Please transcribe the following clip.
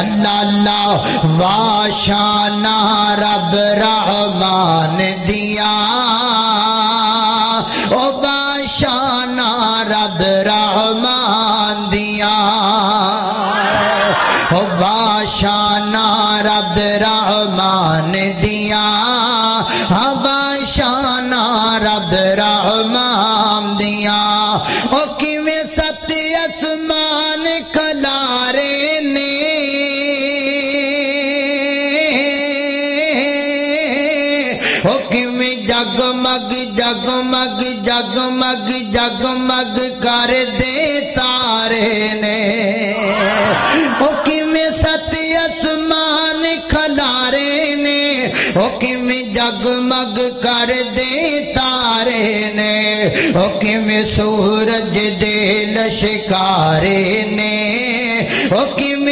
अल्लाह अल्लाह वाशाना रब रहमान दिया ओ वाशाना रब रहमान दिया ओ वाशाना रब रहमान दिया वाशाना रब रहमान दिया ओ किवें सत्य आसमान खलारे ने ओ किवें जगमग जगमग जगमग जगमग कर दे तारे ने ओ किवें सत्य आसमान खलारे ने ओ किवें जगमग कर दे तारे ने ओ किवें सूरज दे लश्कारे ने ओ किवें